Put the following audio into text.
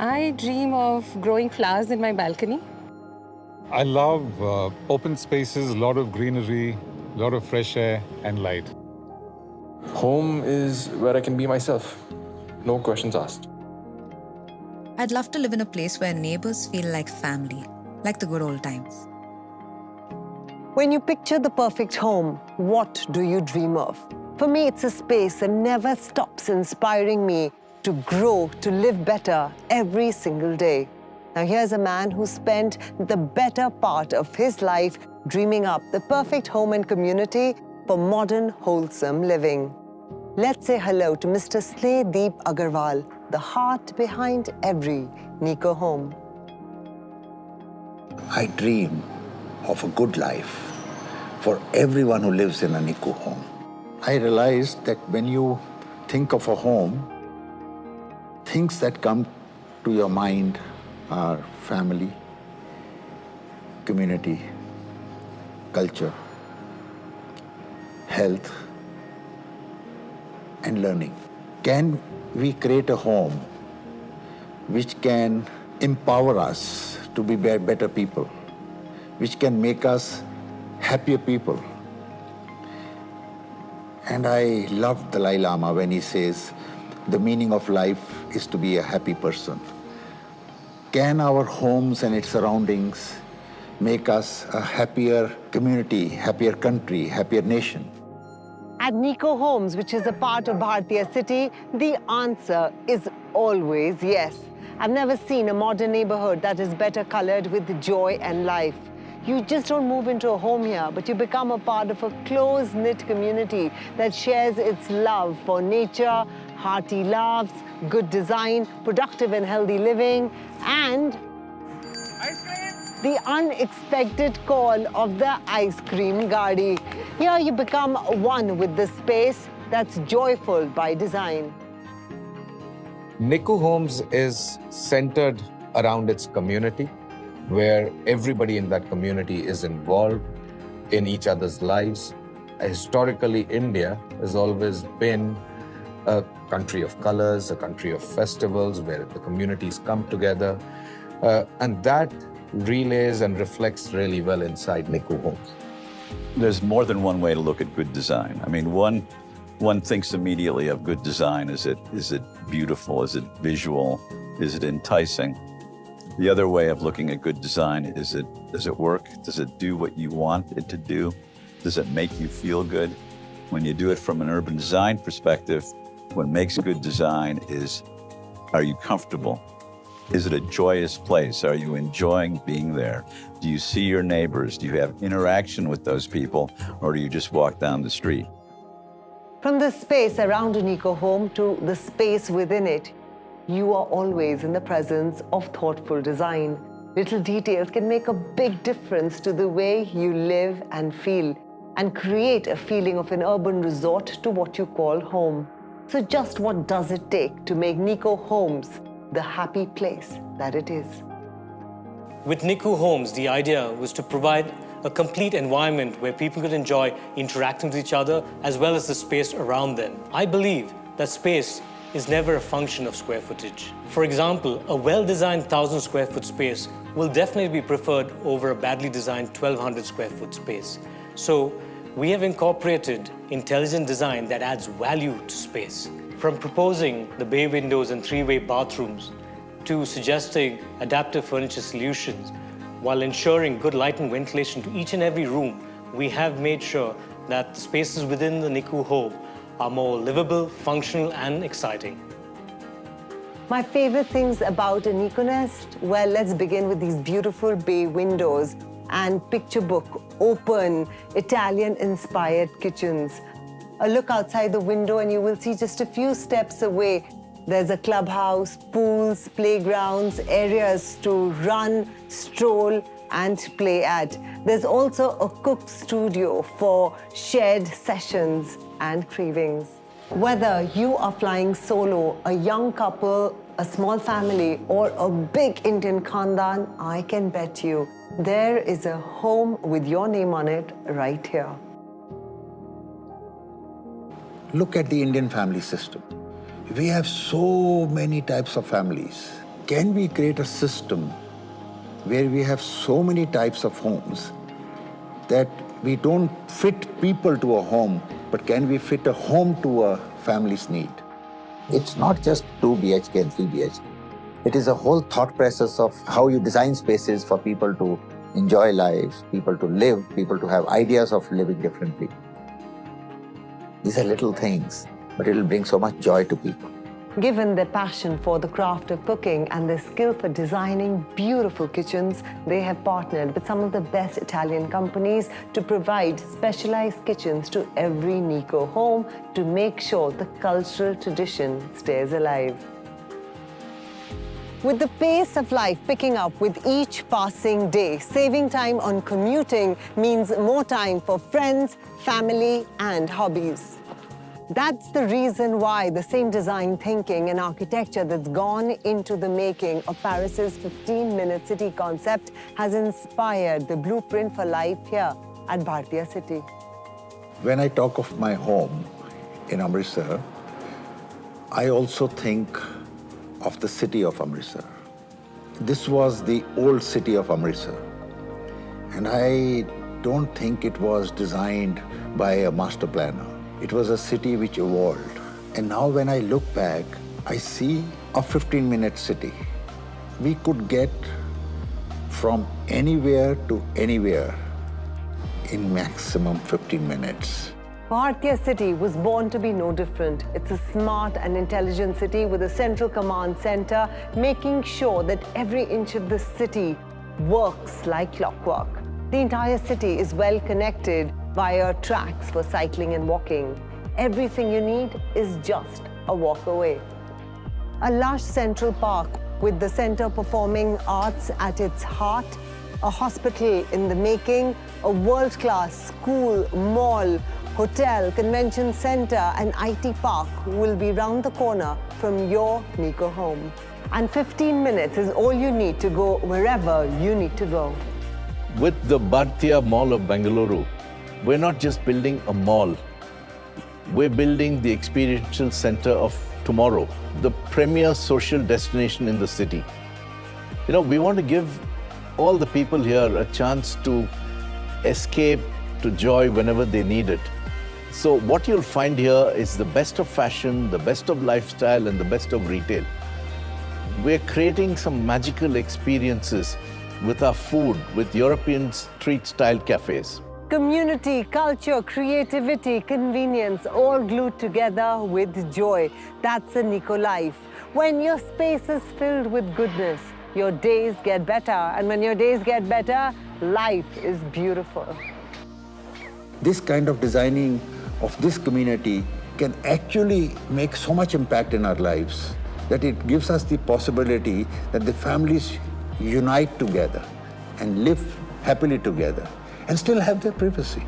I dream of growing flowers in my balcony. I love open spaces, a lot of greenery, a lot of fresh air and light. Home is where I can be myself. No questions asked. I'd love to live in a place where neighbors feel like family, like the good old times. When you picture the perfect home, what do you dream of? For me, it's a space that never stops inspiring me to grow, to live better every single day. Now, here's a man who spent the better part of his life dreaming up the perfect home and community for modern, wholesome living. Let's say hello to Mr. Snehdeep Agarwal, the heart behind every Nico home. I dream of a good life for everyone who lives in a Nico home. I realized that when you think of a home, things that come to your mind are family, community, culture, health, and learning. Can we create a home which can empower us to be better people, which can make us happier people? And I love Dalai Lama when he says, the meaning of life is to be a happy person. Can our homes and its surroundings make us a happier community, happier country, happier nation? At Nico Homes, which is a part of Bhartiya City, the answer is always yes. I've never seen a modern neighborhood that is better colored with joy and life. You just don't move into a home here, but you become a part of a close-knit community that shares its love for nature, hearty laughs, good design, productive and healthy living, and the unexpected call of the ice cream gaadi. Here you become one with the space that's joyful by design. Nico Homes is centered around its community, where everybody in that community is involved in each other's lives. Historically, India has always been a country of colors, a country of festivals, where the communities come together. And that relays and reflects really well inside Nico Homes. There's more than one way to look at good design. I mean, one thinks immediately of good design. Is it beautiful? Is it visual? Is it enticing? The other way of looking at good design does it work? Does it do what you want it to do? Does it make you feel good? When you do it from an urban design perspective, what makes good design is, are you comfortable? Is it a joyous place? Are you enjoying being there? Do you see your neighbors? Do you have interaction with those people? Or do you just walk down the street? From the space around a Nico home to the space within it, you are always in the presence of thoughtful design. Little details can make a big difference to the way you live and feel, and create a feeling of an urban resort to what you call home. So just what does it take to make Nico Homes the happy place that it is? With Nico Homes, the idea was to provide a complete environment where people could enjoy interacting with each other as well as the space around them. I believe that space is never a function of square footage. For example, a well-designed 1,000 square foot space will definitely be preferred over a badly designed 1,200 square foot space. So we have incorporated intelligent design that adds value to space. From proposing the bay windows and three-way bathrooms to suggesting adaptive furniture solutions, while ensuring good light and ventilation to each and every room, we have made sure that the spaces within the Nico home are more livable, functional, and exciting. My favorite things about a Nico Nest? Well, let's begin with these beautiful bay windows and picture book, open, Italian-inspired kitchens. A look outside the window and you will see just a few steps away, there's a clubhouse, pools, playgrounds, areas to run, stroll, and play at. There's also a cook studio for shared sessions and cravings. Whether you are flying solo, a young couple, a small family, or a big Indian khandan, I can bet you there is a home with your name on it right here. Look at the Indian family system. We have so many types of families. can we create a system where we have so many types of homes that we don't fit people to a home, but can we fit a home to a family's need? It's not just 2 BHK and 3 BHK. It is a whole thought process of how you design spaces for people to enjoy life, people to live, people to have ideas of living differently. These are little things, but it will bring so much joy to people. Given their passion for the craft of cooking and their skill for designing beautiful kitchens, they have partnered with some of the best Italian companies to provide specialized kitchens to every Nico home to make sure the cultural tradition stays alive. With the pace of life picking up with each passing day, saving time on commuting means more time for friends, family, and hobbies. That's the reason why the same design thinking and architecture that's gone into the making of Paris's 15-minute city concept has inspired the blueprint for life here at Bhartiya City. When I talk of my home in Amritsar, I also think of the city of Amritsar. This was the old city of Amritsar, and I don't think it was designed by a master planner. It was a city which evolved. And now when I look back, I see a 15-minute city. We could get from anywhere to anywhere in maximum 15 minutes. Bhartiya City was born to be no different. It's a smart and intelligent city with a central command center, making sure that every inch of the city works like clockwork. The entire city is well connected via tracks for cycling and walking. Everything you need is just a walk away. A lush central park with the Center Performing Arts at its heart, a hospital in the making, a world-class school, mall, hotel, convention center, and IT park will be round the corner from your Nico home. And 15 minutes is all you need to go wherever you need to go. With the Bhartiya Mall of Bengaluru, we're not just building a mall, we're building the experiential center of tomorrow, the premier social destination in the city. You know, we want to give all the people here a chance to escape to joy whenever they need it. So what you'll find here is the best of fashion, the best of lifestyle, and the best of retail. We're creating some magical experiences with our food, with European street-style cafes. Community, culture, creativity, convenience, all glued together with joy. That's a Nico life. When your space is filled with goodness, your days get better. And when your days get better, life is beautiful. This kind of designing of this community can actually make so much impact in our lives that it gives us the possibility that the families unite together and live happily together and still have their privacy.